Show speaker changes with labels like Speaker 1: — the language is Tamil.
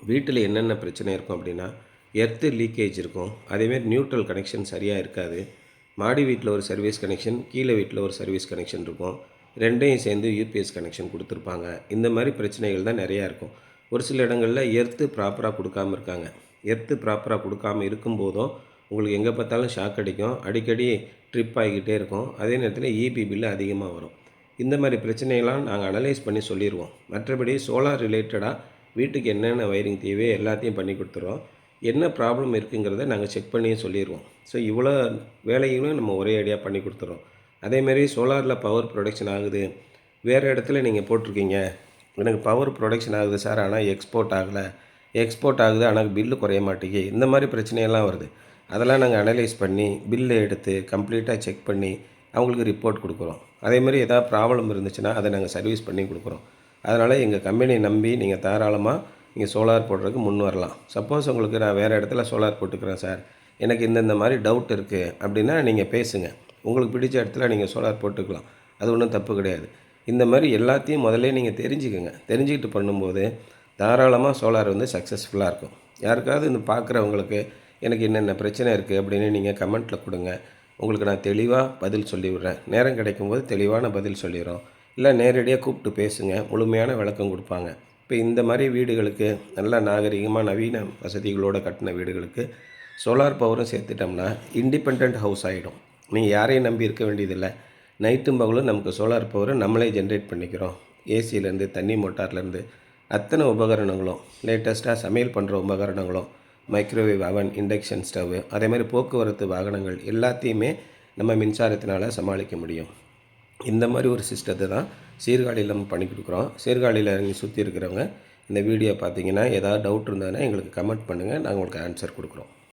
Speaker 1: வீட்டில் என்னென்ன பிரச்சனை இருக்கும் அப்படின்னா, எர்த்து லீக்கேஜ் இருக்கும். அதேமாரி நியூட்ரல் கனெக்ஷன் சரியாக இருக்காது. மாடி வீட்டில் ஒரு சர்வீஸ் கனெக்ஷன், கீழே வீட்டில் ஒரு சர்வீஸ் கனெக்ஷன் இருக்கும். 2யும் சேர்ந்து யூபிஎஸ் கனெக்ஷன் கொடுத்துருப்பாங்க. இந்த மாதிரி பிரச்சனைகள் தான் நிறையா இருக்கும். ஒரு சில இடங்களில் எர்த்து ப்ராப்பராக கொடுக்காம இருக்காங்க. எர்த்து ப்ராப்பராக கொடுக்காம இருக்கும்போதும் உங்களுக்கு எங்கே பார்த்தாலும் ஷாக் அடிக்கும். அடிக்கடி ட்ரிப் ஆகிக்கிட்டே இருக்கும். அதே நேரத்தில் இபி பில்லு அதிகமாக வரும். இந்த மாதிரி பிரச்சனைகள்லாம் நாங்கள் அனலைஸ் பண்ணி சொல்லிடுவோம். மற்றபடி சோலார் ரிலேட்டடாக வீட்டுக்கு என்னென்ன வயரிங் தேவையோ எல்லாத்தையும் பண்ணி கொடுத்துருவோம். என்ன ப்ராப்ளம் இருக்குங்கிறத நாங்கள் செக் பண்ணியும் சொல்லிடுவோம். ஸோ இவ்வளோ வேலைகளும் நம்ம ஒரே ஐடியா பண்ணி கொடுத்துறோம். அதேமாரி சோலாரில் பவர் ப்ரொடக்ஷன் ஆகுது, வேறு இடத்துல நீங்கள் போட்டிருக்கீங்க, எனக்கு பவர் ப்ரொடக்ஷன் ஆகுது சார், ஆனால் எக்ஸ்போர்ட் ஆகலை, எக்ஸ்போர்ட் ஆகுது ஆனால் பில்லு குறைய மாட்டேங்கி, இந்த மாதிரி பிரச்சனையெல்லாம் வருது. அதெல்லாம் நாங்கள் அனலைஸ் பண்ணி பில்லை எடுத்து கம்ப்ளீட்டாக செக் பண்ணி அவங்களுக்கு ரிப்போர்ட் கொடுக்குறோம். அதேமாதிரி எதாவது ப்ராப்ளம் இருந்துச்சுன்னா அதை நாங்கள் சர்வீஸ் பண்ணி கொடுக்குறோம். அதனால் எங்கள் கம்பெனியை நம்பி நீங்கள் தாராளமாக நீங்கள் சோலார் போடுறதுக்கு முன் வரலாம். சப்போஸ் உங்களுக்கு நான் வேறு இடத்துல சோலார் போட்டுக்கிறேன் சார், எனக்கு இந்த மாதிரி டவுட் இருக்குது அப்படின்னா நீங்கள் பேசுங்க. உங்களுக்கு பிடிச்ச இடத்துல நீங்கள் சோலார் போட்டுக்கலாம். அது ஒன்றும் தப்பு கிடையாது. இந்த மாதிரி எல்லாத்தையும் முதல்ல நீங்கள் தெரிஞ்சுக்கங்க. தெரிஞ்சுக்கிட்டு பண்ணும்போது தாராளமாக சோலார் வந்து சக்ஸஸ்ஃபுல்லாக இருக்கும். யாருக்காவது இந்த பார்க்குறவங்களுக்கு எனக்கு என்னென்ன பிரச்சனை இருக்குது அப்படின்னு நீங்கள் கமெண்ட்டில் கொடுங்க. உங்களுக்கு நான் தெளிவாக பதில் சொல்லிவிடுறேன். நேரம் கிடைக்கும்போது தெளிவான பதில் சொல்லிடுறோம். இல்லை நேரடியாக கூப்பிட்டு பேசுங்க, முழுமையான விளக்கம் கொடுப்பாங்க. இப்போ இந்த மாதிரி வீடுகளுக்கு நல்லா நாகரிகமாக நவீன வசதிகளோடு கட்டின வீடுகளுக்கு சோலார் பவரும் சேர்த்துட்டோம்னா இண்டிபெண்ட் ஹவுஸ் ஆகிடும். நீங்கள் யாரையும் நம்பி இருக்க வேண்டியதில்லை. நைட்டும் பகலும் நமக்கு சோலார் பவரை நம்மளே ஜென்ரேட் பண்ணிக்கிறோம். ஏசிலேருந்து தண்ணி மோட்டார்லேருந்து அத்தனை உபகரணங்களும், லேட்டஸ்ட்டாக சமையல் பண்ணுற உபகரணங்களும், மைக்ரோவேவ் அவன், இண்டக்ஷன் ஸ்டவ்வு, அதேமாதிரி போக்குவரத்து வாகனங்கள் எல்லாத்தையுமே நம்ம மின்சாரத்தினால் சமாளிக்க முடியும். இந்த மாதிரி ஒரு சிஸ்டத்தை தான் சீர்காழியில் நம்ம பண்ணி கொடுக்குறோம். சீர்காழியில் இறங்கி சுற்றி இருக்கிறவங்க இந்த வீடியோ பார்த்தீங்கன்னா ஏதாவது டவுட் இருந்ததுன்னா எங்களுக்கு கமெண்ட் பண்ணுங்கள். நாங்கள் உங்களுக்கு ஆன்சர் கொடுக்குறோம்.